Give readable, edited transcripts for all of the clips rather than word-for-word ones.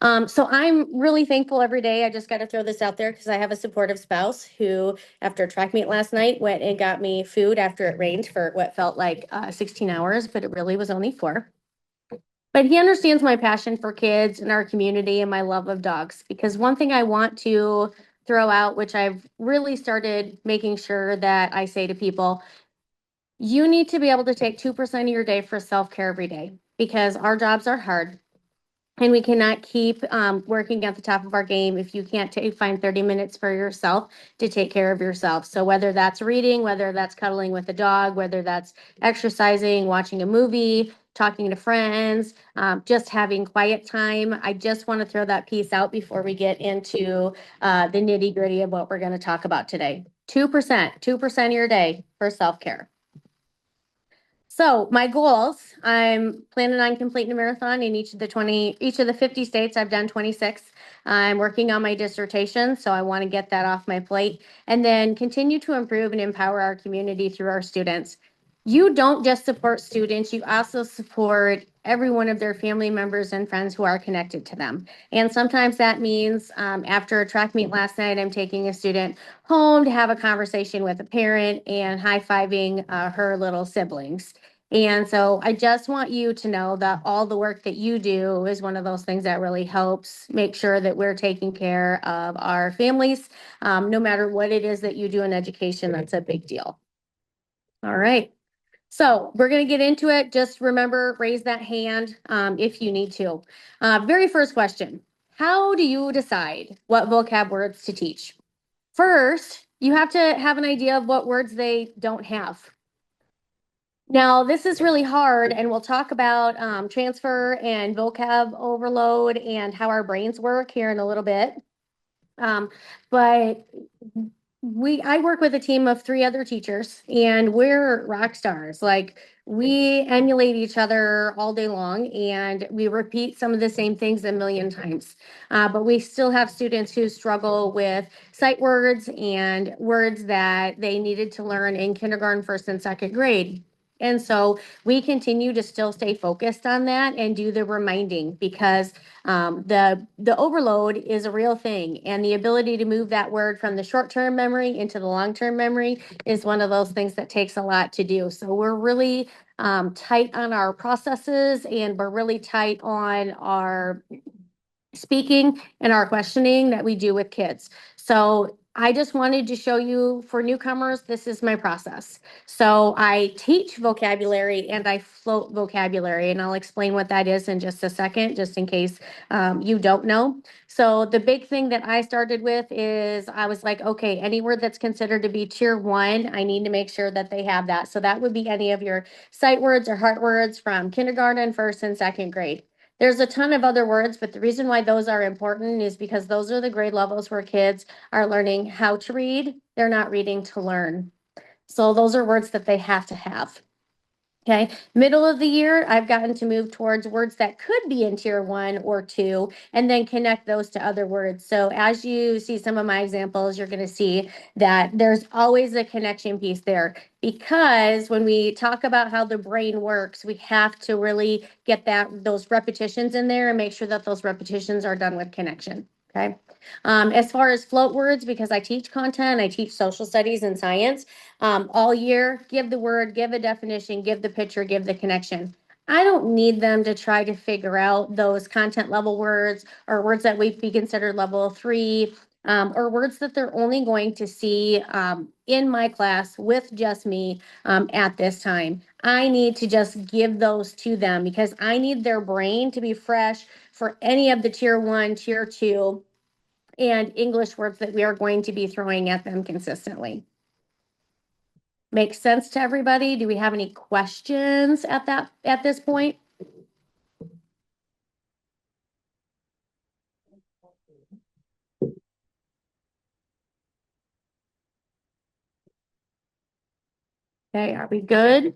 So I'm really thankful every day. I just got to throw this out there because I have a supportive spouse who, after a track meet last night, went and got me food after it rained for what felt like 16 hours, but it really was only 4. But he understands my passion for kids and our community and my love of dogs. Because one thing I want to throw out, which I've really started making sure that I say to people, you need to be able to take 2% of your day for self-care every day because our jobs are hard. And we cannot keep working at the top of our game if you can't find 30 minutes for yourself to take care of yourself. So whether that's reading, whether that's cuddling with a dog, whether that's exercising, watching a movie, talking to friends, just having quiet time. I just want to throw that piece out before we get into the nitty gritty of what we're going to talk about today. 2% of your day for self-care. So my goals, I'm planning on completing a marathon in each of the 50 states. I've done 26. I'm working on my dissertation, so I want to get that off my plate and then continue to improve and empower our community through our students. You don't just support students, you also support every one of their family members and friends who are connected to them. And sometimes that means after a track meet last night, I'm taking a student home to have a conversation with a parent and high-fiving her little siblings. And so I just want you to know that all the work that you do is one of those things that really helps make sure that we're taking care of our families. No matter what it is that you do in education, that's a big deal. All right. So we're going to get into it. Just remember, raise that hand if you need to. Very first question. How do you decide what vocab words to teach? First, you have to have an idea of what words they don't have. Now, this is really hard, and we'll talk about transfer and vocab overload and how our brains work here in a little bit. But I work with a team of 3 other teachers, and we're rock stars. Like, we emulate each other all day long, and we repeat some of the same things a million times. But we still have students who struggle with sight words and words that they needed to learn in kindergarten, first and second grade. And so we continue to still stay focused on that and do the reminding because the overload is a real thing, and the ability to move that word from the short-term memory into the long-term memory is one of those things that takes a lot to do. So we're really tight on our processes, and we're really tight on our speaking and our questioning that we do with kids. So I just wanted to show you, for newcomers, this is my process. So I teach vocabulary and I float vocabulary, and I'll explain what that is in just a second, just in case you don't know. So the big thing that I started with is I was like, okay, any word that's considered to be tier 1, I need to make sure that they have that. So that would be any of your sight words or heart words from kindergarten, first and second grade. There's a ton of other words, but the reason why those are important is because those are the grade levels where kids are learning how to read. They're not reading to learn. So those are words that they have to have. Okay, middle of the year, I've gotten to move towards words that could be in tier 1 or 2, and then connect those to other words. So as you see some of my examples, you're going to see that there's always a connection piece there, because when we talk about how the brain works, we have to really get those repetitions in there and make sure that those repetitions are done with connection. Okay. As far as float words, because I teach content, I teach social studies and science all year, give the word, give a definition, give the picture, give the connection. I don't need them to try to figure out those content level words or words that would be considered level 3 or words that they're only going to see in my class with just me at this time. I need to just give those to them because I need their brain to be fresh for any of the tier 1, tier 2, and English words that we are going to be throwing at them consistently. Makes sense to everybody? Do we have any questions at this point? Okay, are we good?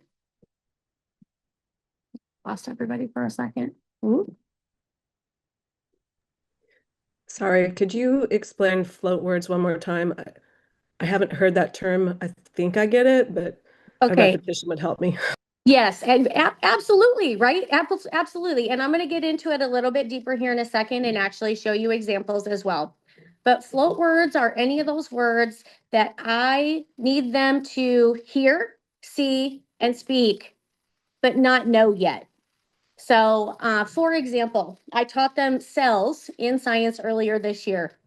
Lost everybody for a second. Ooh. Sorry, could you explain float words one more time? I haven't heard that term. I think I get it, but a Okay, repetition would help me. Yes, and absolutely, right? Absolutely. And I'm going to get into it a little bit deeper here in a second and actually show you examples as well. But float words are any of those words that I need them to hear, see, and speak, but not know yet. So, for example, I taught them cells in science earlier this year.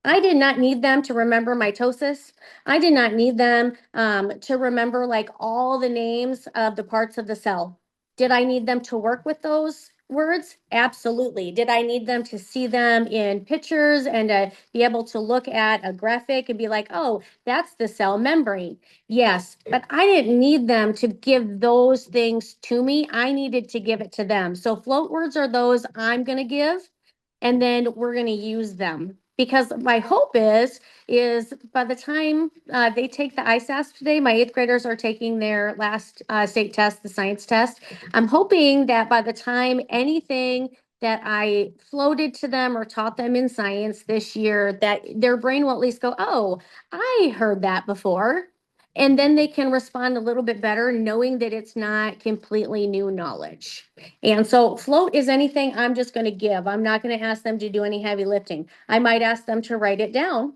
I did not need them to remember mitosis. I did not need them to remember like all the names of the parts of the cell. Did I need them to work with those words? Absolutely. Did I need them to see them in pictures and be able to look at a graphic and be like, oh, that's the cell membrane? Yes, but I didn't need them to give those things to me. I needed to give it to them. So float words are those I'm going to give, and then we're going to use them. Because my hope is by the time they take the ISASP today, my eighth graders are taking their last state test, the science test. I'm hoping that by the time anything that I floated to them or taught them in science this year, that their brain will at least go, oh, I heard that before. And then they can respond a little bit better, knowing that it's not completely new knowledge. And so float is anything I'm just going to give. I'm not going to ask them to do any heavy lifting. I might ask them to write it down.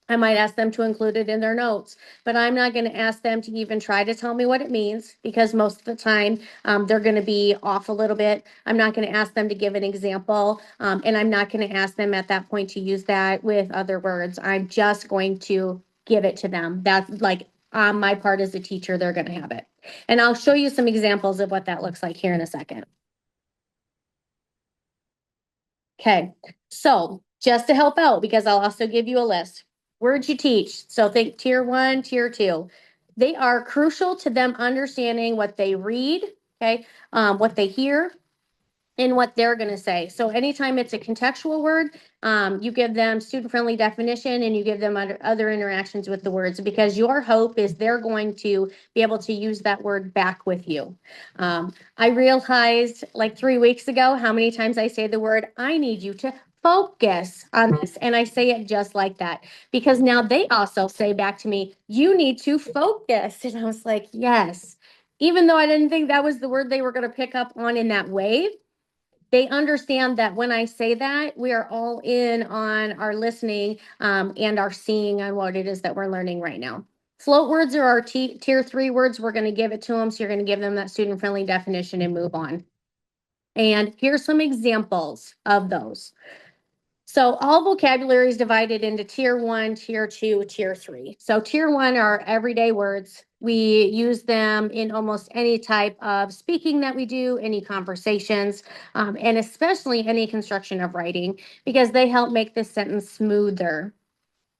I might ask them to include it in their notes, but I'm not going to ask them to even try to tell me what it means because most of the time they're going to be off a little bit. I'm not going to ask them to give an example, and I'm not going to ask them at that point to use that with other words. I'm just going to give it to them. That's like on my part as a teacher, they're going to have it. And I'll show you some examples of what that looks like here in a second. Okay, so just to help out, because I'll also give you a list. Words you teach. So think tier one, tier two. They are crucial to them understanding what they read, okay, what they hear, and what they're going to say. So anytime it's a contextual word, you give them student-friendly definition and you give them other interactions with the words, because your hope is they're going to be able to use that word back with you. I realized like 3 weeks ago how many times I say the word, I need you to focus on this. And I say it just like that because now they also say back to me, you need to focus. And I was like, yes. Even though I didn't think that was the word they were going to pick up on in that way, they understand that when I say that, we are all in on our listening and our seeing on what it is that we're learning right now. Float words are our tier three words. We're going to give it to them. So you're going to give them that student friendly definition and move on. And here's some examples of those. So all vocabulary is divided into tier one, tier two, tier three. So tier one are everyday words. We use them in almost any type of speaking that we do, any conversations, and especially any construction of writing, because they help make the sentence smoother.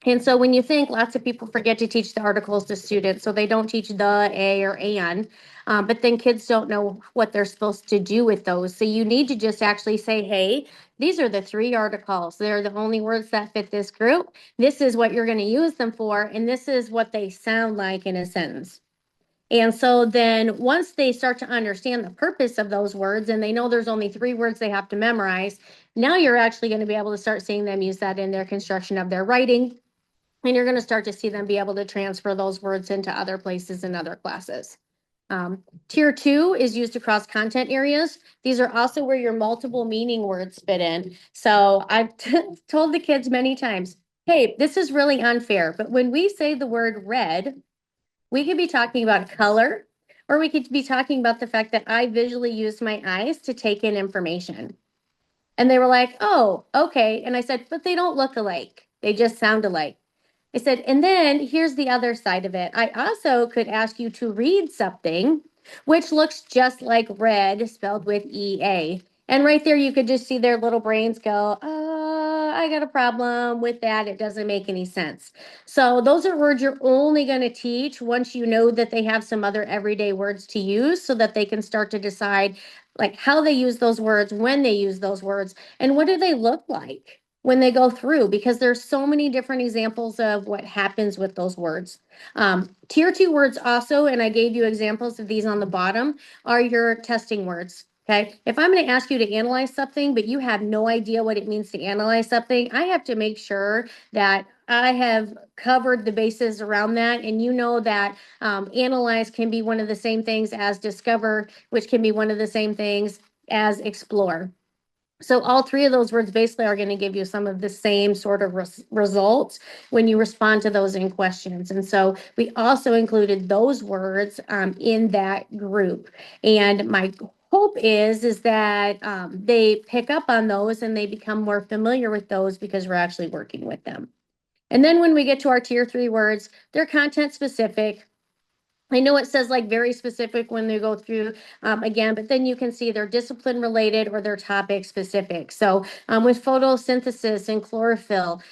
And so when you think, lots of people forget to teach the articles to students, so they don't teach the, a, or an, but then kids don't know what they're supposed to do with those. So you need to just actually say, hey, these are the 3 articles. They're the only words that fit this group. This is what you're going to use them for, and this is what they sound like in a sentence. And so then once they start to understand the purpose of those words and they know there's only 3 words they have to memorize, now you're actually going to be able to start seeing them use that in their construction of their writing. And you're going to start to see them be able to transfer those words into other places in other classes. Tier 2 is used across content areas. These are also where your multiple meaning words fit in. So I've told the kids many times, hey, this is really unfair, but when we say the word red, we could be talking about color, or we could be talking about the fact that I visually used my eyes to take in information. And they were like, oh, okay. And I said, but they don't look alike. They just sound alike. I said, and then here's the other side of it. I also could ask you to read something which looks just like red spelled with EA. And right there, you could just see their little brains go, I got a problem with that. It doesn't make any sense. So those are words you're only going to teach once you know that they have some other everyday words to use so that they can start to decide like how they use those words, when they use those words, and what do they look like when they go through, because there's so many different examples of what happens with those words. Tier 2 words also, and I gave you examples of these on the bottom, are your testing words. Okay, if I'm going to ask you to analyze something, but you have no idea what it means to analyze something, I have to make sure that I have covered the bases around that, and you know that analyze can be one of the same things as discover, which can be one of the same things as explore. So all three of those words basically are going to give you some of the same sort of results when you respond to those in questions. And so we also included those words in that group. And my hope is that they pick up on those and they become more familiar with those because we're actually working with them. And then when we get to our tier 3 words, they're content specific. I know it says like very specific when they go through again, but then you can see they're discipline related or they're topic specific. So with photosynthesis and chlorophyll,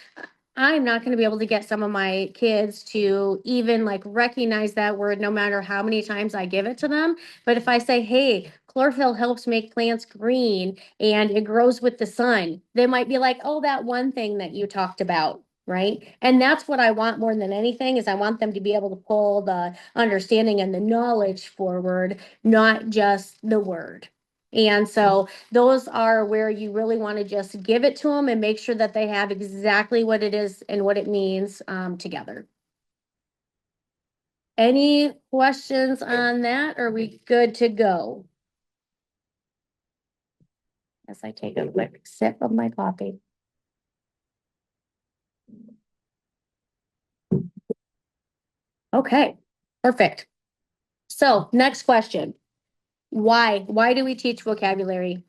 I'm not going to be able to get some of my kids to even like recognize that word no matter how many times I give it to them. But if I say, hey, chlorophyll helps make plants green and it grows with the sun, they might be like, oh, that one thing that you talked about. Right. And that's what I want more than anything is I want them to be able to pull the understanding and the knowledge forward, not just the word. And so those are where you really want to just give it to them and make sure that they have exactly what it is and what it means together. Any questions on that? Are we good to go? As I take a quick sip of my coffee. Okay, perfect. So next question. Why? Why do we teach vocabulary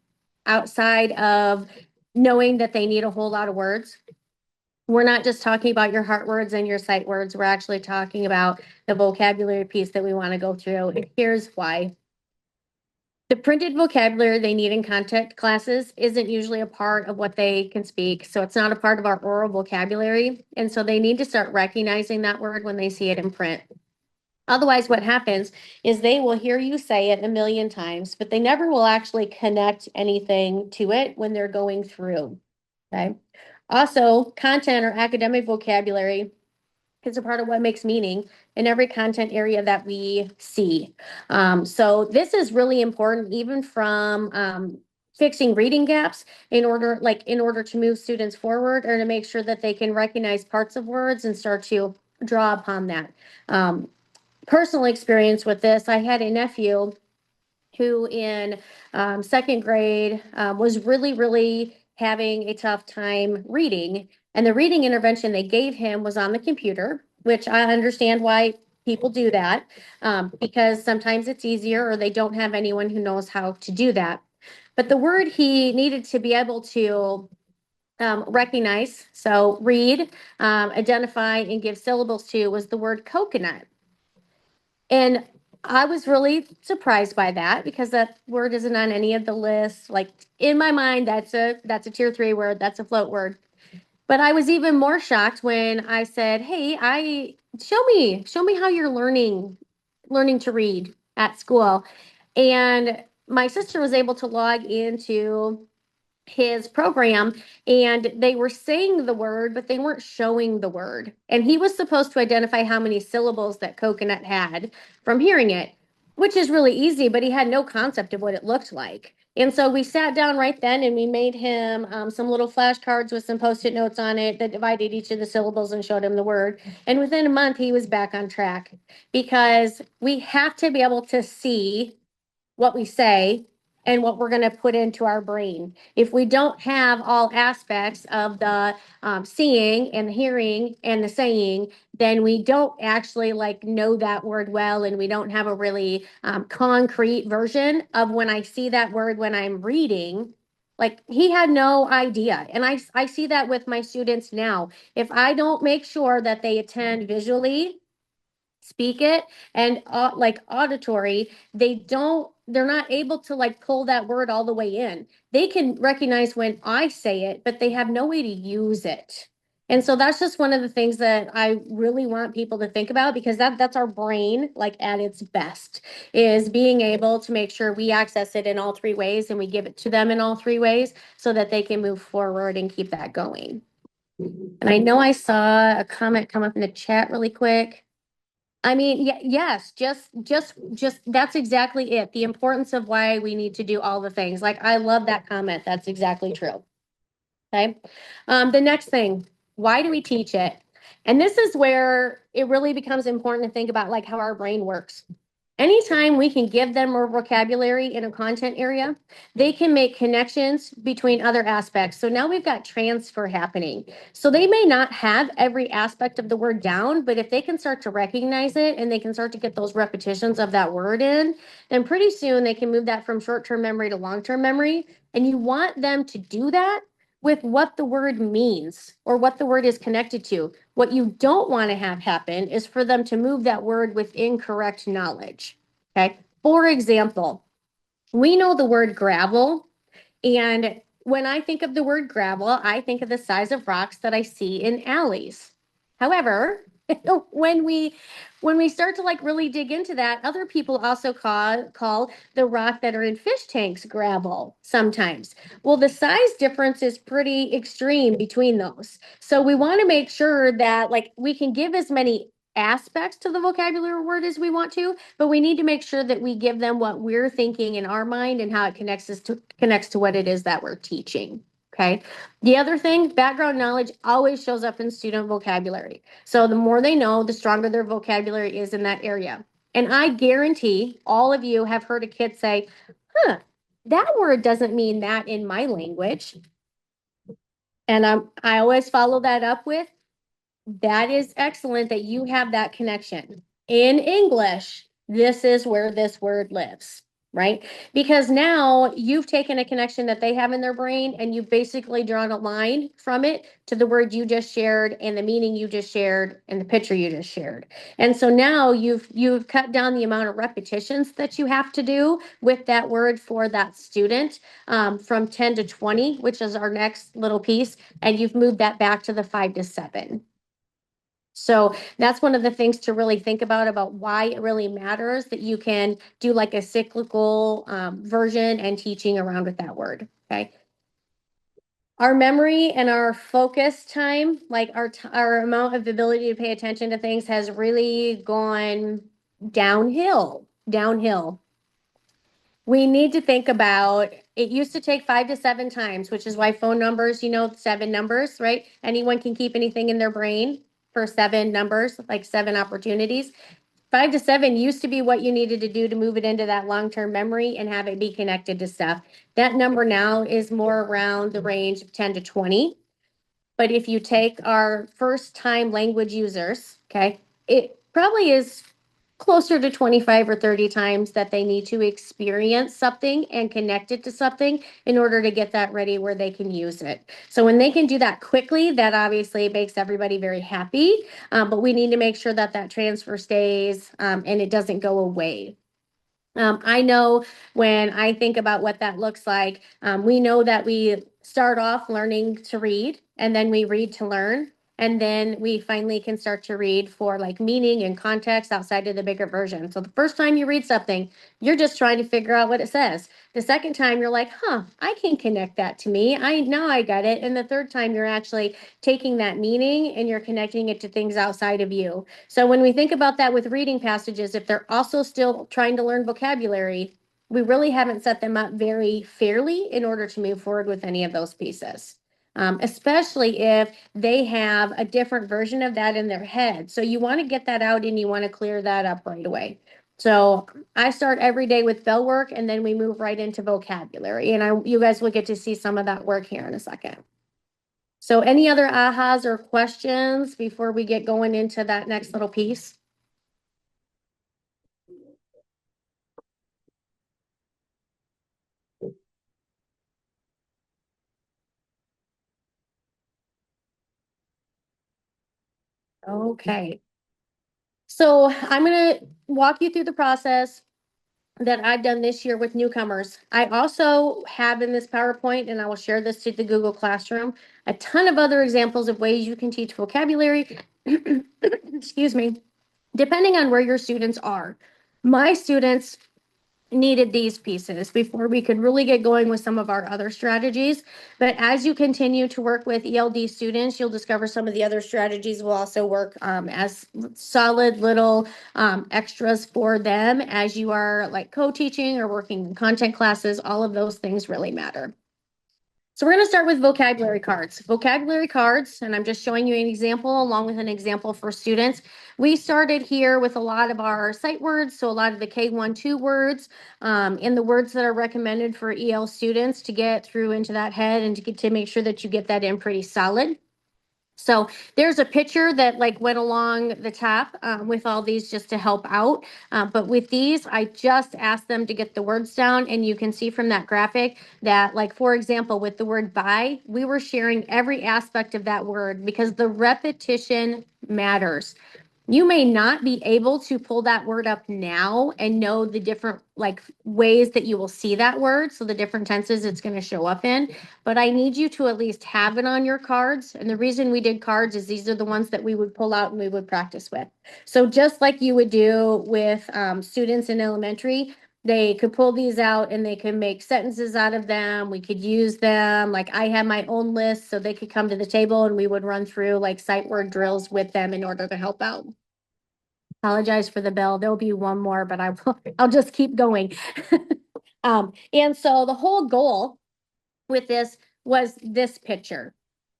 outside of knowing that they need a whole lot of words? We're not just talking about your heart words and your sight words. We're actually talking about the vocabulary piece that we want to go through. And here's why. The printed vocabulary they need in content classes isn't usually a part of what they can speak. So it's not a part of our oral vocabulary. And so they need to start recognizing that word when they see it in print. Otherwise, what happens is they will hear you say it a million times, but they never will actually connect anything to it when they're going through. Okay. Also, content or academic vocabulary is a part of what makes meaning in every content area that we see. So this is really important, even from fixing reading gaps in order to move students forward or to make sure that they can recognize parts of words and start to draw upon that. Personal experience with this, I had a nephew who in second grade was really having a tough time reading. And the reading intervention they gave him was on the computer, which I understand why people do that because sometimes it's easier or they don't have anyone who knows how to do that. But the word he needed to be able to recognize, so read, identify, and give syllables to was the word coconut. And I was really surprised by that because that word isn't on any of the lists. Like in my mind, that's a tier 3 word, that's a float word. But I was even more shocked when I said, "Hey, show me how you're learning to read at school." And my sister was able to log into his program and they were saying the word, but they weren't showing the word. And he was supposed to identify how many syllables that coconut had from hearing it, which is really easy, but he had no concept of what it looked like. And so we sat down right then and we made him some little flashcards with some post-it notes on it that divided each of the syllables and showed him the word. And within a month, he was back on track because we have to be able to see what we say and what we're going to put into our brain. If we don't have all aspects of the seeing and the hearing and the saying, then we don't actually like know that word well, and we don't have a really concrete version of when I see that word when I'm reading. Like he had no idea. And I see that with my students now. If I don't make sure that they attend visually, speak it, and like auditory, they're not able to like pull that word all the way in. They can recognize when I say it, but they have no way to use it. And so that's just one of the things that I really want people to think about because that's our brain like at its best is being able to make sure we access it in all three ways and we give it to them in all three ways so that they can move forward and keep that going. And I know I saw a comment come up in the chat really quick. I mean, yes, just that's exactly it. The importance of why we need to do all the things. Like, I love that comment. That's exactly true. Okay. The next thing, why do we teach it? And this is where it really becomes important to think about like how our brain works. Anytime we can give them more vocabulary in a content area, they can make connections between other aspects. So now we've got transfer happening. So they may not have every aspect of the word down, but if they can start to recognize it and they can start to get those repetitions of that word in, then pretty soon they can move that from short-term memory to long-term memory. And you want them to do that with what the word means or what the word is connected to. What you don't want to have happen is for them to move that word with incorrect knowledge. Okay. For example, we know the word gravel, and when I think of the word gravel, I think of the size of rocks that I see in alleys. However, when we when we start to like really dig into that, other people also call the rock that are in fish tanks gravel sometimes. Well, the size difference is pretty extreme between those. So we want to make sure that like we can give as many aspects to the vocabulary word as we want to, but we need to make sure that we give them what we're thinking in our mind and how it connects to what it is that we're teaching. Okay. The other thing, background knowledge always shows up in student vocabulary. So the more they know, the stronger their vocabulary is in that area. And I guarantee all of you have heard a kid say, huh, that word doesn't mean that in my language. And I always follow that up with, that is excellent that you have that connection. In English, this is where this word lives, right? Because now you've taken a connection that they have in their brain and you've basically drawn a line from it to the word you just shared and the meaning you just shared and the picture you just shared. And so now you've cut down the amount of repetitions that you have to do with that word for that student from 10 to 20, which is our next little piece, and you've moved that back to the 5 to 7. So that's one of the things to really think about why it really matters that you can do like a cyclical version and teaching around with that word. Okay. Our memory and our focus time, like our amount of ability to pay attention to things has really gone downhill. We need to think about, it used to take 5 to 7 times, which is why phone numbers, 7 numbers, right? Anyone can keep anything in their brain for 7 numbers, like 7 opportunities. 5 to 7 used to be what you needed to do to move it into that long-term memory and have it be connected to stuff. That number now is more around the range of 10 to 20. But if you take our first time language users, okay, it probably is closer to 25 or 30 times that they need to experience something and connect it to something in order to get that ready where they can use it. So when they can do that quickly, that obviously makes everybody very happy. But we need to make sure that that transfer stays and it doesn't go away. I know when I think about what that looks like, we know that we start off learning to read and then we read to learn. And then we finally can start to read for like meaning and context outside of the bigger version. So the first time you read something, you're just trying to figure out what it says. The second time you're like, huh, I can connect that to me. Now I got it. And the third time you're actually taking that meaning and you're connecting it to things outside of you. So when we think about that with reading passages, if they're also still trying to learn vocabulary, we really haven't set them up very fairly in order to move forward with any of those pieces. Especially if they have a different version of that in their head. So you want to get that out and you want to clear that up right away. So I start every day with bell work and then we move right into vocabulary. And you guys will get to see some of that work here in a second. So any other ahas or questions before we get going into that next little piece? Okay. So I'm going to walk you through the process that I've done this year with newcomers. I also have in this PowerPoint, and I will share this to the Google Classroom, a ton of other examples of ways you can teach vocabulary. Excuse me, depending on where your students are. My students needed these pieces before we could really get going with some of our other strategies. But as you continue to work with ELD students, you'll discover some of the other strategies will also work as solid little extras for them as you are like co-teaching or working in content classes. All of those things really matter. So we're going to start with vocabulary cards. Vocabulary cards, and I'm just showing you an example along with an example for students. We started here with a lot of our sight words, so a lot of the K1, 2 words, and the words that are recommended for EL students to get through into that head and to make sure that you get that in pretty solid. So there's a picture that like went along the top with all these just to help out. But with these, I just asked them to get the words down, and you can see from that graphic that, like, for example, with the word buy, we were sharing every aspect of that word because the repetition matters. You may not be able to pull that word up now and know the different like ways that you will see that word. So the different tenses it's going to show up in, but I need you to at least have it on your cards. And the reason we did cards is these are the ones that we would pull out and we would practice with. So just like you would do with students in elementary, they could pull these out and they could make sentences out of them. We could use them. Like I had my own list, so they could come to the table and we would run through like sight word drills with them in order to help out. Apologize for the bell. There'll be one more, but I'll just keep going. And so the whole goal with this was this picture.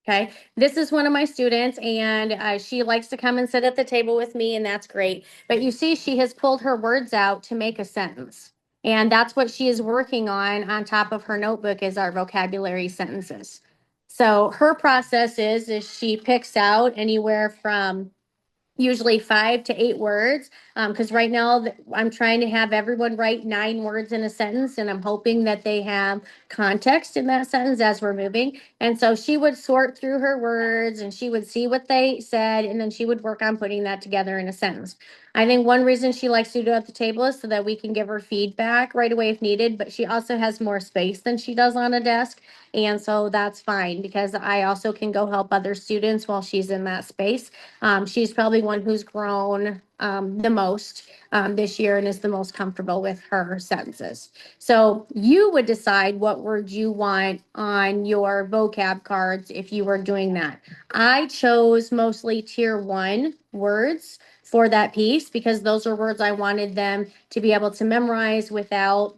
Okay, this is one of my students, and she likes to come and sit at the table with me, and that's great. But you see, she has pulled her words out to make a sentence, and that's what she is working on top of her notebook is our vocabulary sentences. So her process is she picks out anywhere from usually 5 to 8 words. Because right now I'm trying to have everyone write 9 words in a sentence, and I'm hoping that they have context in that sentence as we're moving. And so she would sort through her words and she would see what they said, and then she would work on putting that together in a sentence. I think one reason she likes to do it at the table is so that we can give her feedback right away if needed, but she also has more space than she does on a desk. And so that's fine because I also can go help other students while she's in that space. She's probably one who's grown the most this year and is the most comfortable with her sentences. So you would decide what words you want on your vocab cards if you were doing that. I chose mostly tier 1 words for that piece because those are words I wanted them to be able to memorize without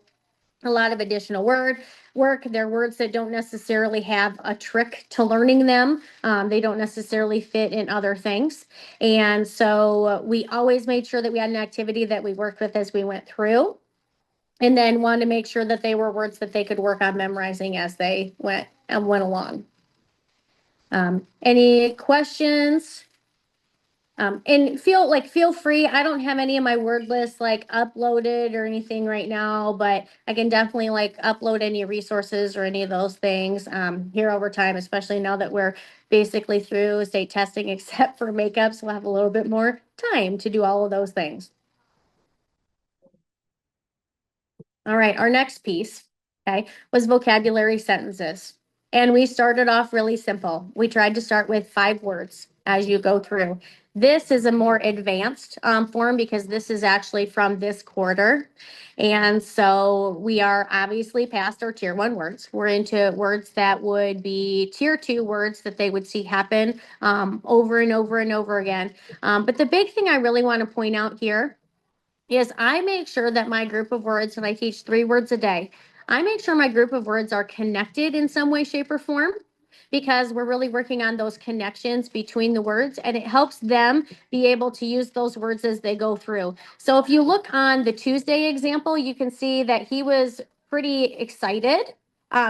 a lot of additional work. They're words that don't necessarily have a trick to learning them. They don't necessarily fit in other things. And so we always made sure that we had an activity that we worked with as we went through, and then wanted to make sure that they were words that they could work on memorizing as they went along. Any questions? And feel free. I don't have any of my word lists like uploaded or anything right now, but I can definitely like upload any resources or any of those things here over time, especially now that we're basically through state testing, except for makeups. We'll have a little bit more time to do all of those things. All right, our next piece, okay, was vocabulary sentences. And we started off really simple. We tried to start with 5 words as you go through. This is a more advanced form because this is actually from this quarter. And so we are obviously past our tier 1 words. We're into words that would be tier 2 words that they would see happen over and over and over again. But the big thing I really want to point out here is I make sure that my group of words, and I teach 3 words a day, I make sure my group of words are connected in some way, shape, or form because we're really working on those connections between the words, and it helps them be able to use those words as they go through. So if you look on the Tuesday example, you can see that he was pretty excited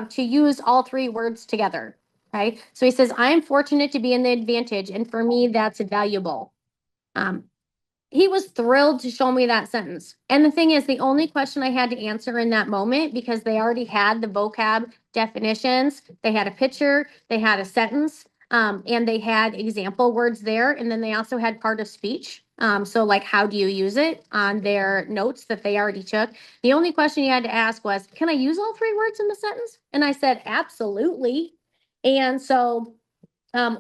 to use all 3 words together. Okay, so he says, I am fortunate to be in the advantage, and for me, that's valuable. He was thrilled to show me that sentence. And the thing is, the only question I had to answer in that moment, because they already had the vocab definitions, they had a picture, they had a sentence, and they had example words there. And then they also had part of speech. So like, how do you use it on their notes that they already took? The only question you had to ask was, can I use all 3 words in the sentence? And I said, absolutely. And so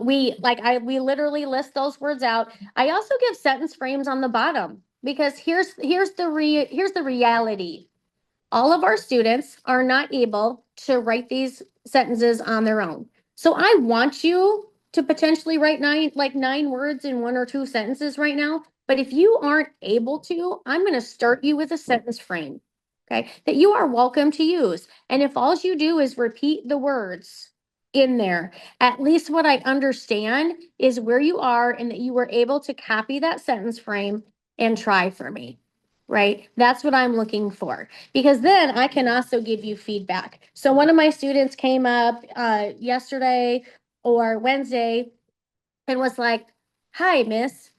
we literally list those words out. I also give sentence frames on the bottom because here's the reality. All of our students are not able to write these sentences on their own. So I want you to potentially write 9 words in 1 or 2 sentences right now. But if you aren't able to, I'm going to start you with a sentence frame, okay, that you are welcome to use. And if all you do is repeat the words in there. At least what I understand is where you are and that you were able to copy that sentence frame and try for me. Right? That's what I'm looking for because then I can also give you feedback. So one of my students came up yesterday or Wednesday and was like, "Hi, miss."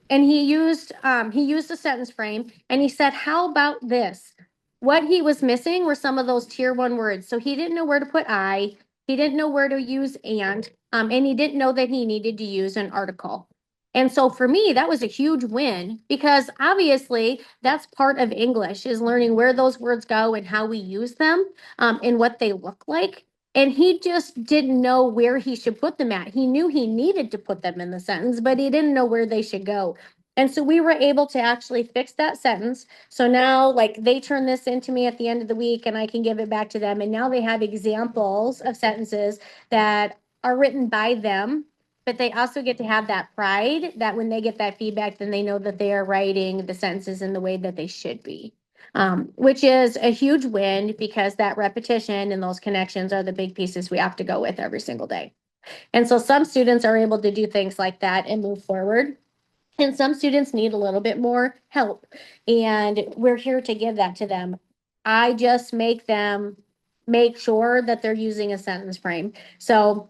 And he used a sentence frame and he said, "How about this?" What he was missing were some of those tier one words. So he didn't know where to put I, he didn't know where to use and he didn't know that he needed to use an article. And so for me, that was a huge win because obviously that's part of English is learning where those words go and how we use them and what they look like. And he just didn't know where he should put them at. He knew he needed to put them in the sentence, but he didn't know where they should go. And so we were able to actually fix that sentence. So now, like, they turn this into me at the end of the week and I can give it back to them. And now they have examples of sentences that are written by them, but they also get to have that pride that when they get that feedback, then they know that they are writing the sentences in the way that they should be. Which is a huge win because that repetition and those connections are the big pieces we have to go with every single day. And so some students are able to do things like that and move forward. And some students need a little bit more help. And we're here to give that to them. I just make them make sure that they're using a sentence frame. So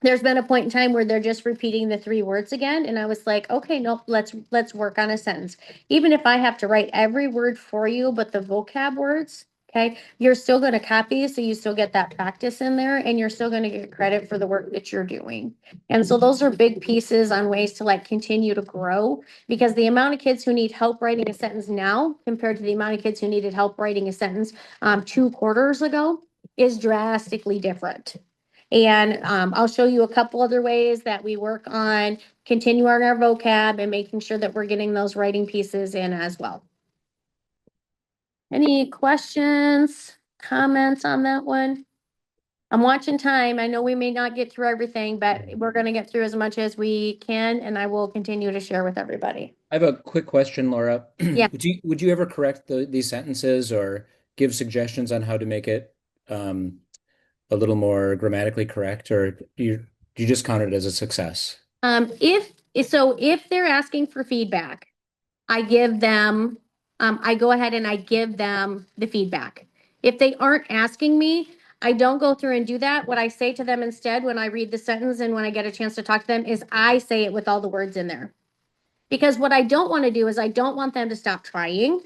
there's been a point in time where they're just repeating the three words again. And I was like, okay, nope, let's work on a sentence. Even if I have to write every word for you, but the vocab words, okay, you're still going to copy. So you still get that practice in there and you're still going to get credit for the work that you're doing. And so those are big pieces on ways to like continue to grow because the amount of kids who need help writing a sentence now compared to the amount of kids who needed help writing a sentence 2 quarters ago is drastically different. And I'll show you a couple other ways that we work on continuing our vocab and making sure that we're getting those writing pieces in as well. Any questions, comments on that one? I'm watching time. I know we may not get through everything, but we're going to get through as much as we can, and I will continue to share with everybody. I have a quick question, Laura. Yeah. Would you ever correct these sentences or give suggestions on how to make it um, a little more grammatically correct, or do you just count it as a success? If they're asking for feedback, I give them, I go ahead and I give them the feedback. If they aren't asking me, I don't go through and do that. What I say to them instead when I read the sentence and when I get a chance to talk to them is I say it with all the words in there. Because what I don't want to do is I don't want them to stop trying.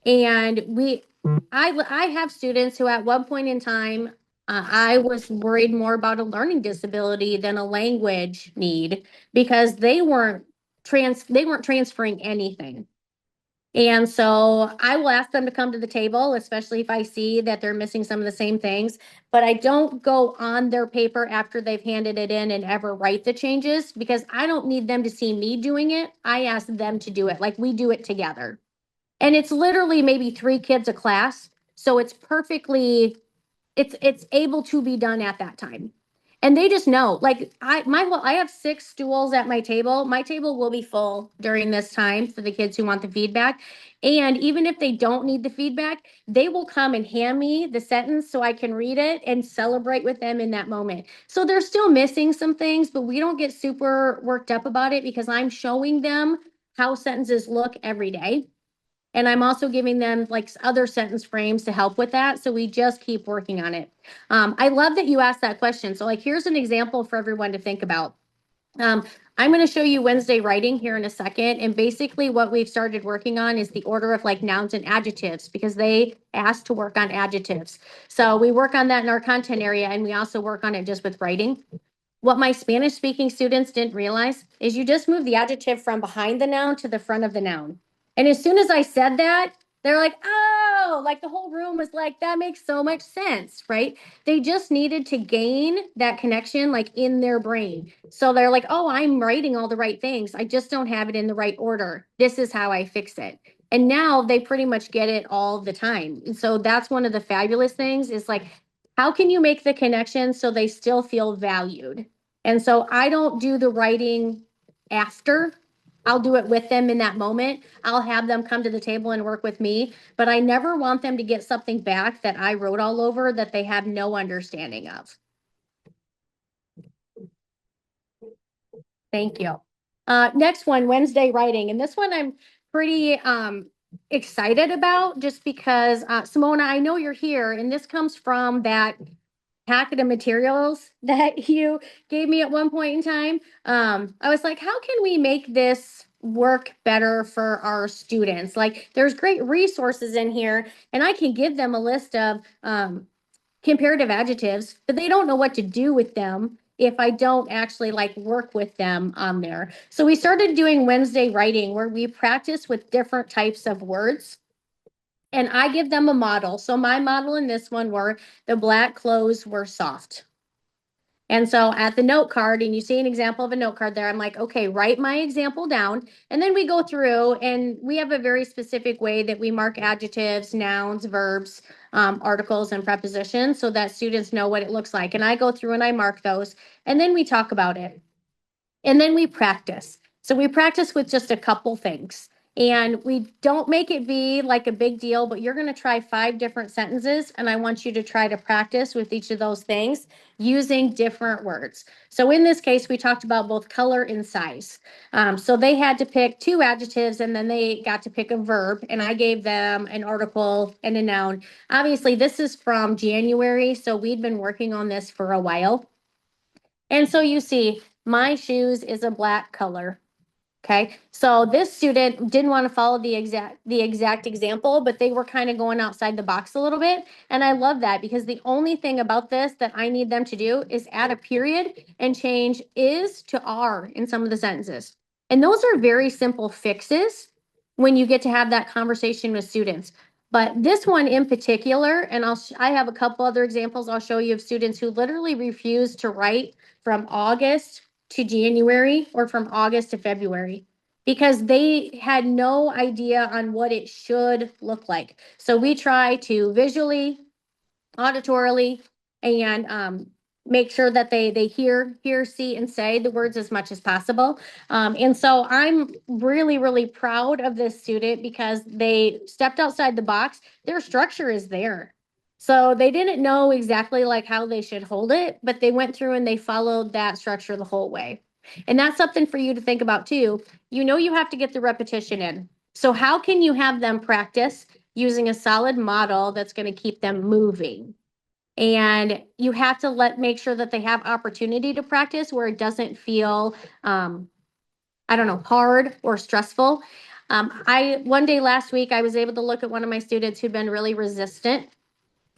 And I have students who at one point in time, I was worried more about a learning disability than a language need because they weren't transferring anything. And so I will ask them to come to the table, especially if I see that they're missing some of the same things. But I don't go on their paper after they've handed it in and ever write the changes because I don't need them to see me doing it. I ask them to do it like we do it together. And it's literally maybe 3 kids a class. So it's able to be done at that time. And they just know, like I have 6 stools at my table. My table will be full during this time for the kids who want the feedback. And even if they don't need the feedback, they will come and hand me the sentence so I can read it and celebrate with them in that moment. So they're still missing some things, but we don't get super worked up about it because I'm showing them how sentences look every day. And I'm also giving them like other sentence frames to help with that. So we just keep working on it. I love that you asked that question. So like, here's an example for everyone to think about. Um, I'm going to show you Wednesday writing here in a second. And basically what we've started working on is the order of like nouns and adjectives because they asked to work on adjectives. So we work on that in our content area and we also work on it just with writing. What my Spanish speaking students didn't realize is you just move the adjective from behind the noun to the front of the noun. And as soon as I said that, they're like, oh, like the whole room was like, that makes so much sense, right? They just needed to gain that connection like in their brain. So they're like, oh, I'm writing all the right things. I just don't have it in the right order. This is how I fix it. And now they pretty much get it all the time. And so that's one of the fabulous things is like, how can you make the connection so they still feel valued? And so I don't do the writing after. I'll do it with them in that moment. I'll have them come to the table and work with me, but I never want them to get something back that I wrote all over that they have no understanding of. Thank you. Next one, Wednesday writing. And this one I'm pretty excited about just because Simona, I know you're here, and this comes from that packet of materials that you gave me at one point in time. I was like, how can we make this work better for our students? Like, there's great resources in here, and I can give them a list of comparative adjectives, but they don't know what to do with them if I don't actually like work with them on there. So we started doing Wednesday writing where we practice with different types of words. And I give them a model. So my model in this one were the black clothes were soft. And so at the note card, and you see an example of a note card there, I'm like, okay, write my example down. And then we go through and we have a very specific way that we mark adjectives, nouns, verbs, articles, and prepositions so that students know what it looks like. And I go through and I mark those, and then we talk about it. And then we practice. So we practice with just a couple things. And we don't make it be like a big deal, but you're going to try 5 different sentences. And I want you to try to practice with each of those things using different words. So in this case, we talked about both color and size. So they had to pick 2 adjectives and then they got to pick a verb. And I gave them an article and a noun. Obviously, this is from January. So we'd been working on this for a while. And so you see, my shoes is a black color. Okay, so this student didn't want to follow the exact example, but they were kind of going outside the box a little bit. And I love that because the only thing about this that I need them to do is add a period and change is to are in some of the sentences. And those are very simple fixes when you get to have that conversation with students. But this one in particular, and I have a couple other examples I'll show you of students who literally refuse to write from August to January or from August to February because they had no idea on what it should look like. So we try to visually, auditorily, and make sure that they hear, see, and say the words as much as possible. And so I'm really proud of this student because they stepped outside the box. Their structure is there. So they didn't know exactly like how they should hold it, but they went through and they followed that structure the whole way. And that's something for you to think about too. You know, you have to get the repetition in. So how can you have them practice using a solid model that's going to keep them moving? And you have to make sure that they have opportunity to practice where it doesn't feel, I don't know, hard or stressful. One day last week, I was able to look at one of my students who'd been really resistant.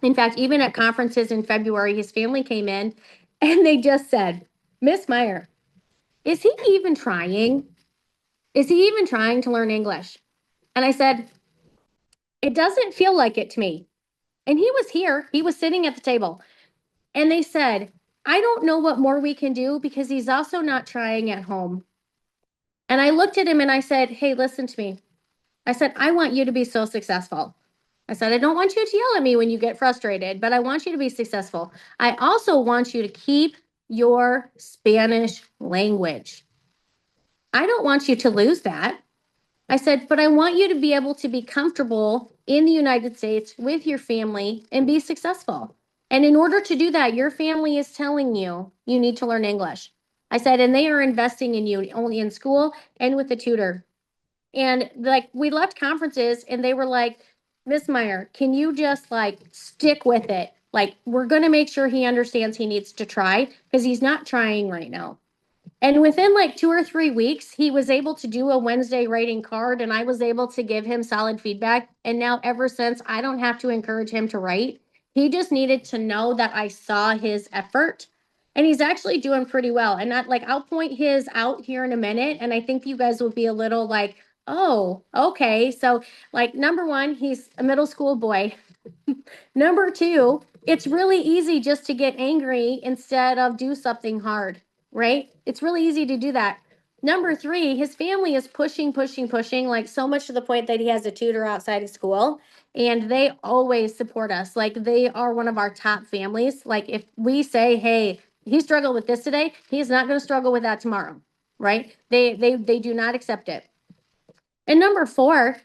In fact, even at conferences in February, his family came in and they just said, Miss Meyer, is he even trying? Is he even trying to learn English? And I said, it doesn't feel like it to me. And he was here, he was sitting at the table. And they said, I don't know what more we can do because he's also not trying at home. And I looked at him and I said, hey, listen to me. I said, I want you to be so successful. I said, I don't want you to yell at me when you get frustrated, but I want you to be successful. I also want you to keep your Spanish language. I don't want you to lose that. I said, but I want you to be able to be comfortable in the United States with your family and be successful. And in order to do that, your family is telling you you need to learn English. I said, and they are investing in you only in school and with a tutor. And like we left conferences and they were like, Miss Meyer, can you just like stick with it? Like, we're going to make sure he understands he needs to try because he's not trying right now. And within like 2 or 3 weeks, he was able to do a Wednesday writing card and I was able to give him solid feedback. And now ever since, I don't have to encourage him to write. He just needed to know that I saw his effort and he's actually doing pretty well. And not like I'll point his out here in a minute. And I think you guys will be a little like, oh, okay. So like number 1, he's a middle school boy. Number 2, it's really easy just to get angry instead of do something hard, right? It's really easy to do that. Number 3, his family is pushing, like so much to the point that he has a tutor outside of school and they always support us. Like they are one of our top families. Like if we say, hey, he struggled with this today, he's not going to struggle with that tomorrow, right? They do not accept it. And number 4,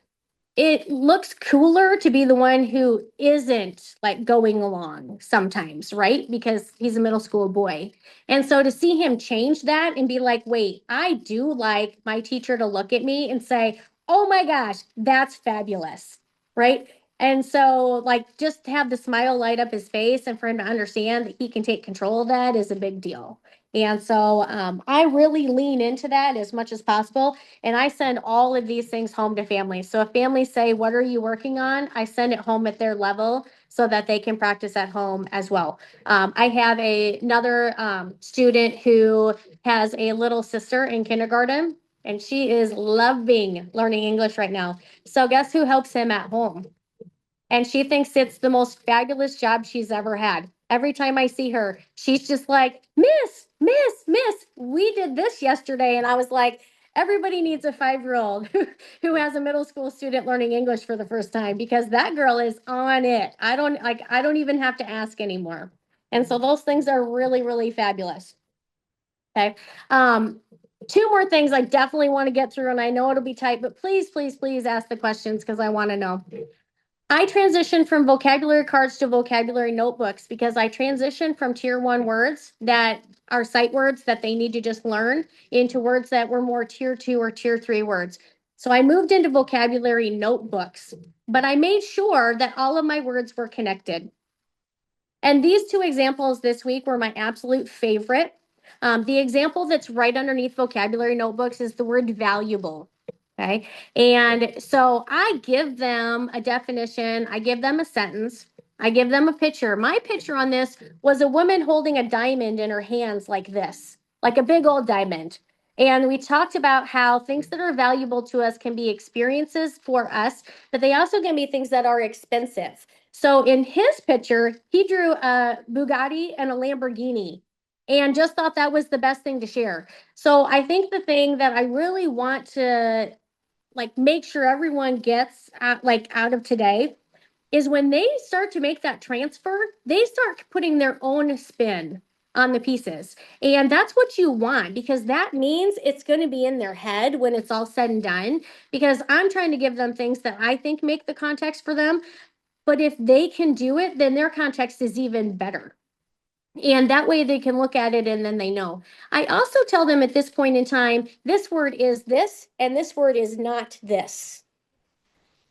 it looks cooler to be the one who isn't like going along sometimes, right? Because he's a middle school boy. And so to see him change that and be like, wait, I do like my teacher to look at me and say, oh my gosh, that's fabulous, right? And so, like, just to have the smile light up his face and for him to understand that he can take control of that is a big deal. And so I really lean into that as much as possible. And I send all of these things home to families. So if families say, what are you working on? I send it home at their level so that they can practice at home as well. I have another student who has a little sister in kindergarten, and she is loving learning English right now. So guess who helps him at home? And she thinks it's the most fabulous job she's ever had. Every time I see her, she's just like, Miss, we did this yesterday. And I was like, everybody needs a 5-year-old who has a middle school student learning English for the first time because that girl is on it. I don't even have to ask anymore. And so those things are really, really fabulous. Okay. Two more things I definitely want to get through, and I know it'll be tight, but please ask the questions because I want to know. I transitioned from vocabulary cards to vocabulary notebooks because I transitioned from tier 1 words that are sight words that they need to just learn into words that were more tier 2 or tier 3 words. So I moved into vocabulary notebooks, but I made sure that all of my words were connected. And these two examples this week were my absolute favorite. The example that's right underneath vocabulary notebooks is the word valuable. Okay. And so I give them a definition, I give them a sentence, I give them a picture. My picture on this was a woman holding a diamond in her hands like this, like a big old diamond. And we talked about how things that are valuable to us can be experiences for us, but they also can be things that are expensive. So in his picture, he drew a Bugatti and a Lamborghini and just thought that was the best thing to share. So I think the thing that I really want to like make sure everyone gets out of today is when they start to make that transfer, they start putting their own spin on the pieces. And that's what you want because that means it's going to be in their head when it's all said and done. Because I'm trying to give them things that I think make the context for them. But if they can do it, then their context is even better. And that way they can look at it and then they know. I also tell them at this point in time, this word is this and this word is not this.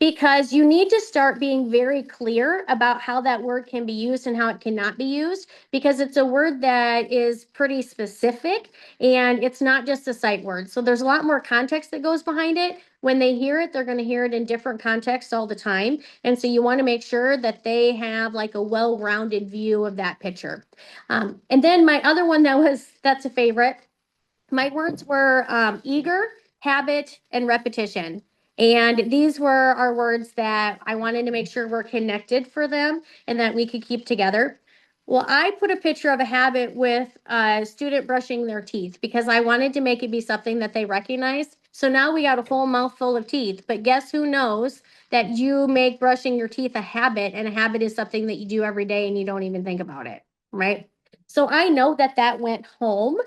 Because you need to start being very clear about how that word can be used and how it cannot be used, because it's a word that is pretty specific and it's not just a sight word. So there's a lot more context that goes behind it. When they hear it, they're going to hear it in different contexts all the time. And so you want to make sure that they have like a well-rounded view of that picture. And then my other one that's a favorite. My words were eager, habit, and repetition. And these were our words that I wanted to make sure were connected for them and that we could keep together. Well, I put a picture of a habit with a student brushing their teeth because I wanted to make it be something that they recognized. So now we got a whole mouthful of teeth. But guess who knows that you make brushing your teeth a habit, and a habit is something that you do every day and you don't even think about it, right? So I know that that went home.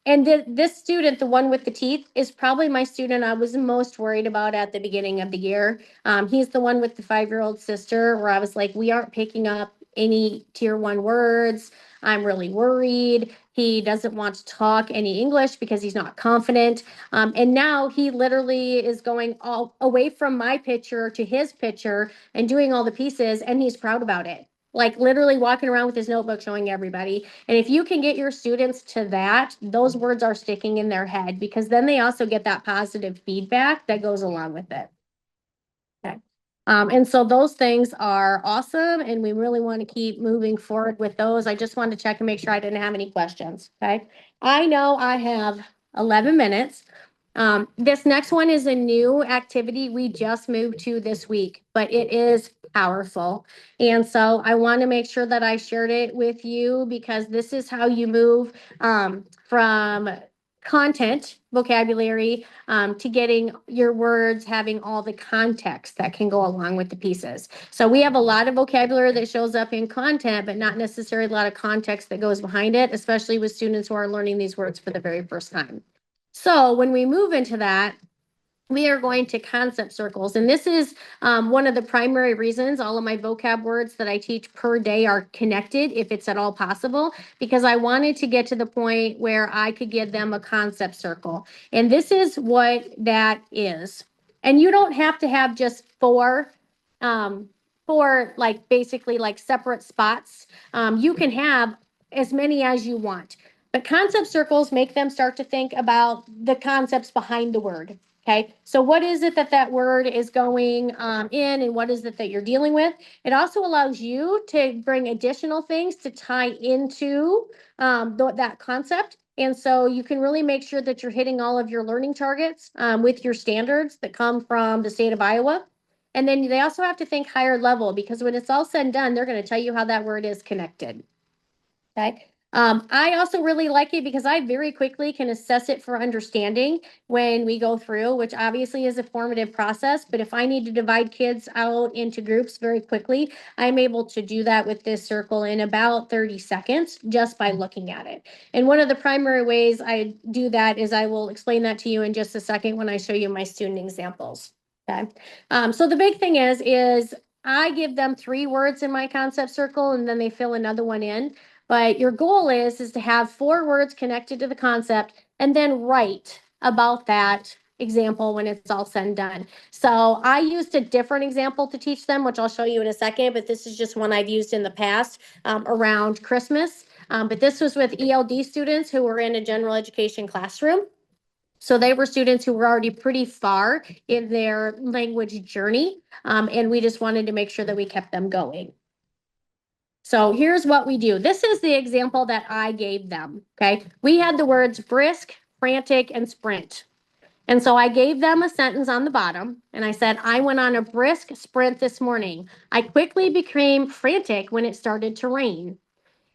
And this student, the one with the teeth, is probably my student I was most worried about at the beginning of the year. He's the one with the 5-year-old sister where I was like, we aren't picking up any tier 1 words. I'm really worried. He doesn't want to talk any English because he's not confident. And now he literally is going all away from my picture to his picture and doing all the pieces, and he's proud about it. Like literally walking around with his notebook showing everybody. And if you can get your students to that, those words are sticking in their head because then they also get that positive feedback that goes along with it. Okay. And so those things are awesome, and we really want to keep moving forward with those. I just wanted to check and make sure I didn't have any questions. Okay. I know I have 11 minutes. This next one is a new activity we just moved to this week, but it is powerful. And so I want to make sure that I shared it with you because this is how you move from content vocabulary to getting your words having all the context that can go along with the pieces. So we have a lot of vocabulary that shows up in content, but not necessarily a lot of context that goes behind it, especially with students who are learning these words for the very first time. So when we move into that, we are going to concept circles. And this is one of the primary reasons all of my vocab words that I teach per day are connected, if it's at all possible, because I wanted to get to the point where I could give them a concept circle. And this is what that is. And you don't have to have just four like basically like separate spots. You can have as many as you want. But concept circles make them start to think about the concepts behind the word. Okay, so what is it that that word is going in, and what is it that you're dealing with? It also allows you to bring additional things to tie into that concept. And so you can really make sure that you're hitting all of your learning targets with your standards that come from the state of Iowa. And then they also have to think higher level, because when it's all said and done, they're going to tell you how that word is connected. Okay. I also really like it because I very quickly can assess it for understanding when we go through, which obviously is a formative process. But if I need to divide kids out into groups very quickly, I'm able to do that with this circle in about 30 seconds just by looking at it. And one of the primary ways I do that is I will explain that to you in just a second when I show you my student examples. Okay. So the big thing is I give them 3 words in my concept circle, and then they fill another one in. But your goal is to have 4 words connected to the concept and then write about that example when it's all said and done. So I used a different example to teach them, which I'll show you in a second, but this is just one I've used in the past around Christmas. But this was with ELD students who were in a general education classroom. So they were students who were already pretty far in their language journey, and we just wanted to make sure that we kept them going. So here's what we do. This is the example that I gave them, okay? We had the words brisk, frantic, and sprint. And so I gave them a sentence on the bottom, and I said, I went on a brisk sprint this morning. I quickly became frantic when it started to rain.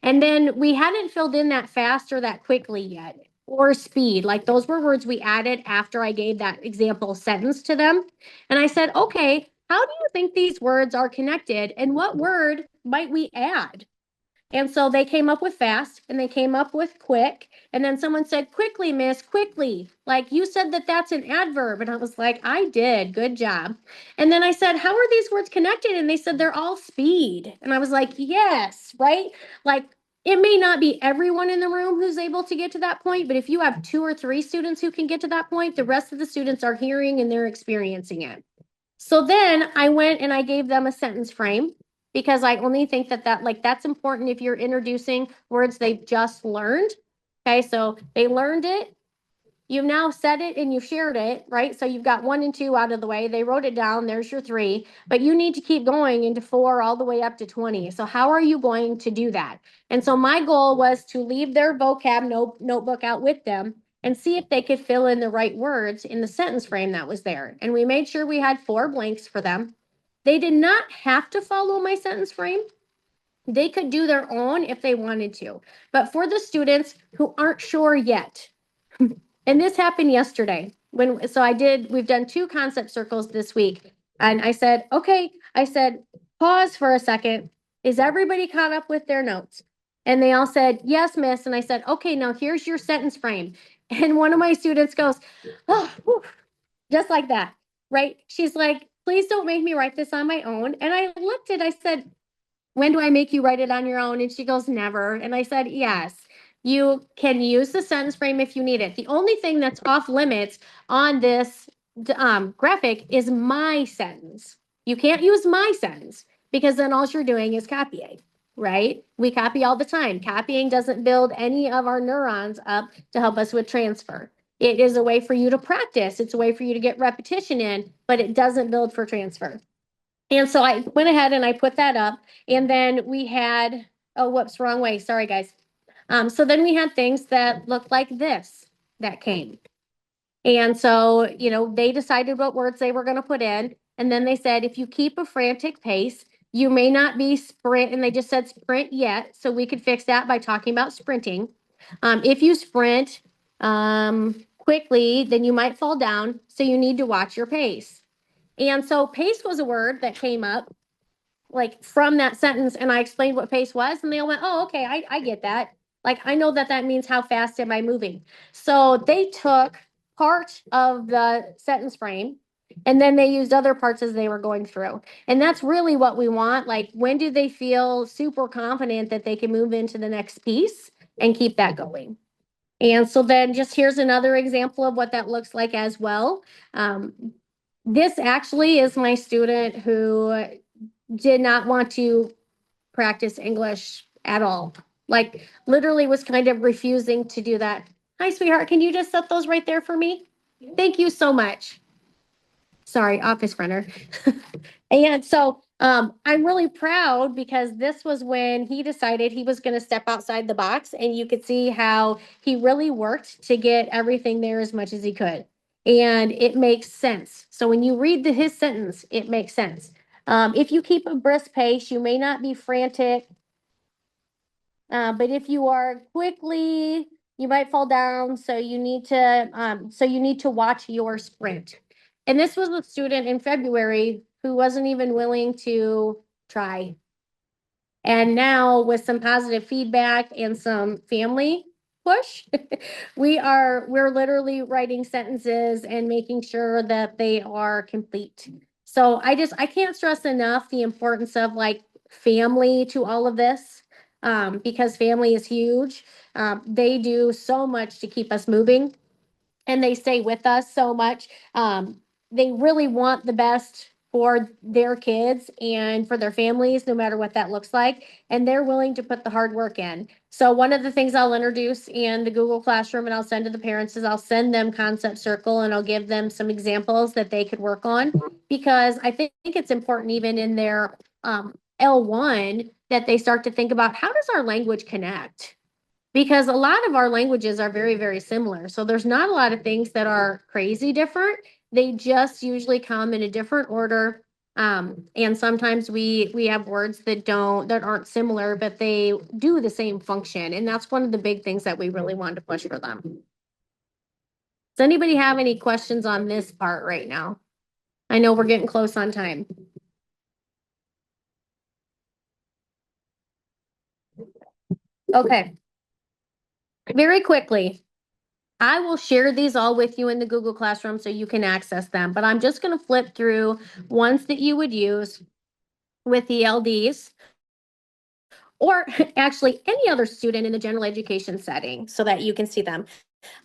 And then we hadn't filled in that fast or that quickly yet, or speed. Like those were words we added after I gave that example sentence to them. And I said, okay, how do you think these words are connected? And what word might we add? And so they came up with fast and they came up with quick. And then someone said, quickly, miss, quickly. Like you said that that's an adverb. And I was like, I did. Good job. And then I said, how are these words connected? And they said, they're all speed. And I was like, yes, right? Like it may not be everyone in the room who's able to get to that point, but if you have 2 or 3 students who can get to that point, the rest of the students are hearing and they're experiencing it. So then I went and I gave them a sentence frame, because I only think that that's important if you're introducing words they've just learned. Okay, so they learned it. You've now said it and you've shared it, right? So you've got 1 and 2 out of the way. They wrote it down. There's your 3, but you need to keep going into 4 all the way up to 20. So how are you going to do that? And so my goal was to leave their vocab notebook out with them and see if they could fill in the right words in the sentence frame that was there. And we made sure we had 4 blanks for them. They did not have to follow my sentence frame. They could do their own if they wanted to. But for the students who aren't sure yet, and this happened yesterday we've done 2 concept circles this week. And I said, okay, pause for a second. Is everybody caught up with their notes? And they all said, yes, miss. And I said, okay, now here's your sentence frame. And one of my students goes, oh, whew, just like that, right? She's like, please don't make me write this on my own. And I looked at, I said, when do I make you write it on your own? And she goes, never. And I said, yes, you can use the sentence frame if you need it. The only thing that's off limits on this graphic is my sentence. You can't use my sentence, because then all you're doing is copying, right? We copy all the time. Copying doesn't build any of our neurons up to help us with transfer. It is a way for you to practice. It's a way for you to get repetition in, but it doesn't build for transfer. And so I went ahead and I put that up, and then we had, oh, whoops, wrong way. Sorry, guys. So then we had things that looked like this that came. And so, they decided what words they were going to put in. And then they said, if you keep a frantic pace, you may not be sprint. And they just said sprint yet. So we could fix that by talking about sprinting. If you sprint quickly, then you might fall down. So you need to watch your pace. And so pace was a word that came up like from that sentence, and I explained what pace was, and they all went, oh, okay, I get that. Like, I know that means how fast am I moving. So they took part of the sentence frame, and then they used other parts as they were going through. And that's really what we want. Like, when do they feel super confident that they can move into the next piece and keep that going? And so then just here's another example of what that looks like as well. This actually is my student who did not want to practice English at all. Like, literally was kind of refusing to do that. Hi, sweetheart, can you just set those right there for me? Thank you so much. Sorry, office runner. And so I'm really proud because this was when he decided he was going to step outside the box, and you could see how he really worked to get everything there as much as he could. And it makes sense. So when you read his sentence, it makes sense. If you keep a brisk pace, you may not be frantic, but if you are quickly, you might fall down. So you need to watch your sprint. And this was a student in February who wasn't even willing to try. And now with some positive feedback and some family push, we're literally writing sentences and making sure that they are complete. So I can't stress enough the importance of like family to all of this, because family is huge. They do so much to keep us moving, and they stay with us so much. They really want the best for their kids and for their families, no matter what that looks like. And they're willing to put the hard work in. So one of the things I'll introduce in the Google Classroom and I'll send to the parents is I'll send them Concept Circle, and I'll give them some examples that they could work on, because I think it's important even in their L1 that they start to think about, how does our language connect? Because a lot of our languages are very, very similar. So there's not a lot of things that are crazy different. They just usually come in a different order. And sometimes we have words that aren't similar, but they do the same function. And that's one of the big things that we really wanted to push for them. Does anybody have any questions on this part right now? I know we're getting close on time. Okay. Very quickly, I will share these all with you in the Google Classroom so you can access them, but I'm just going to flip through ones that you would use with the LDs, or actually any other student in the general education setting, so that you can see them.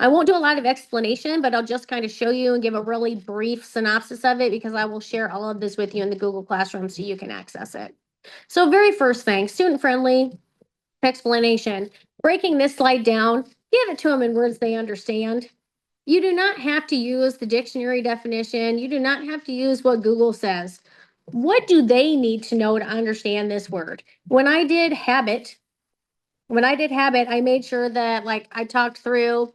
I won't do a lot of explanation, but I'll just kind of show you and give a really brief synopsis of it, because I will share all of this with you in the Google Classroom so you can access it. So very first thing, student-friendly explanation. Breaking this slide down, give it to them in words they understand. You do not have to use the dictionary definition. You do not have to use what Google says. What do they need to know to understand this word? When I did habit, I made sure that like I talked through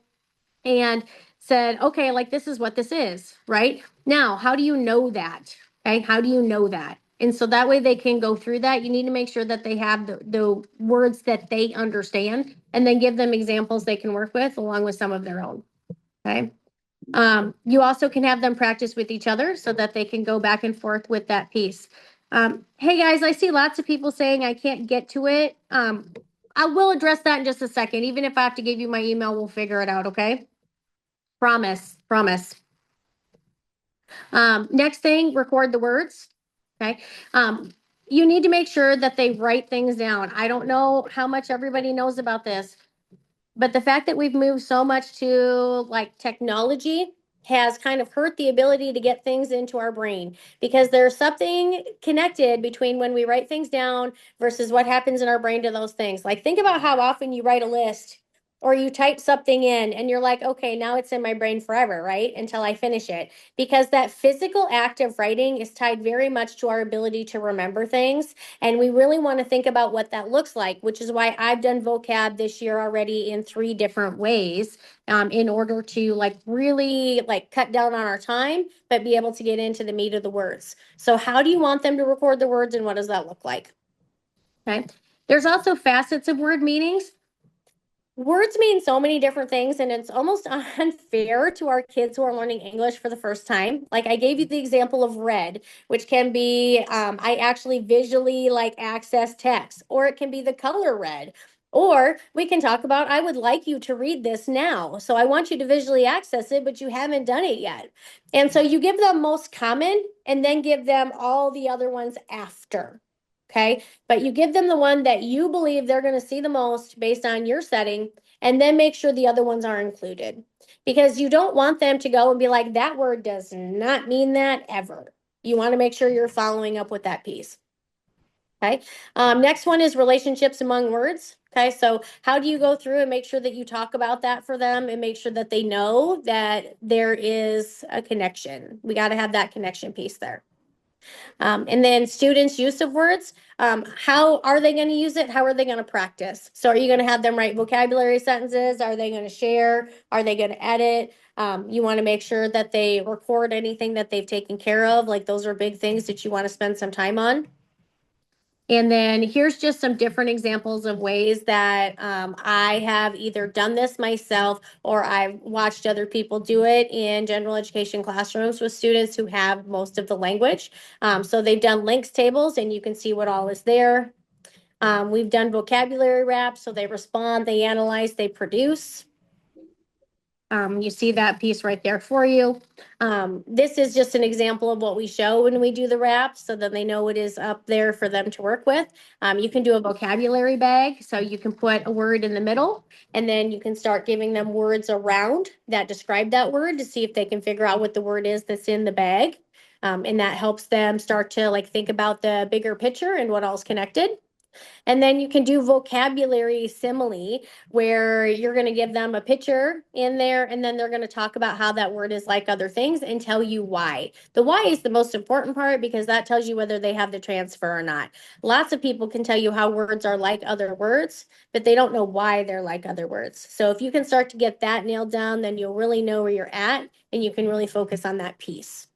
and said, okay, like this is what this is, right? Now, how do you know that? Okay, how do you know that? And so that way they can go through that. You need to make sure that they have the words that they understand, and then give them examples they can work with along with some of their own. Okay. You also can have them practice with each other so that they can go back and forth with that piece. Hey guys, I see lots of people saying I can't get to it. I will address that in just a second. Even if I have to give you my email, we'll figure it out, okay? Promise, promise. Next thing, record the words, okay? You need to make sure that they write things down. I don't know how much everybody knows about this, but the fact that we've moved so much to like technology has kind of hurt the ability to get things into our brain, because there's something connected between when we write things down versus what happens in our brain to those things. Like, think about how often you write a list or you type something in and you're like, okay, now it's in my brain forever, right? Until I finish it. Because that physical act of writing is tied very much to our ability to remember things. And we really want to think about what that looks like, which is why I've done vocab this year already in 3 different ways, in order to like really like cut down on our time, but be able to get into the meat of the words. So how do you want them to record the words, and what does that look like? Okay. There's also facets of word meanings. Words mean so many different things, and it's almost unfair to our kids who are learning English for the first time. Like, I gave you the example of red, which can be, I actually visually like access text, or it can be the color red. Or we can talk about, I would like you to read this now. So I want you to visually access it, but you haven't done it yet. And so you give them most common and then give them all the other ones after. Okay. But you give them the one that you believe they're going to see the most based on your setting, and then make sure the other ones are included. Because you don't want them to go and be like, that word does not mean that ever. You want to make sure you're following up with that piece. Okay. Next one is relationships among words. Okay. So how do you go through and make sure that you talk about that for them and make sure that they know that there is a connection? We got to have that connection piece there. And then students' use of words. How are they going to use it? How are they going to practice? So are you going to have them write vocabulary sentences? Are they going to share? Are they going to edit? You want to make sure that they record anything that they've taken care of. Like those are big things that you want to spend some time on. And then here's just some different examples of ways that I have either done this myself or I've watched other people do it in general education classrooms with students who have most of the language. So they've done links tables and you can see what all is there. We've done vocabulary wraps, so they respond, they analyze, they produce. You see that piece right there for you. This is just an example of what we show when we do the wraps so that they know it is up there for them to work with. You can do a vocabulary bag, so you can put a word in the middle and then you can start giving them words around that describe that word to see if they can figure out what the word is that's in the bag. And that helps them start to like think about the bigger picture and what all's connected. And then you can do vocabulary simile, where you're going to give them a picture in there, and then they're going to talk about how that word is like other things and tell you why. The why is the most important part because that tells you whether they have the transfer or not. Lots of people can tell you how words are like other words, but they don't know why they're like other words. So if you can start to get that nailed down, then you'll really know where you're at and you can really focus on that piece.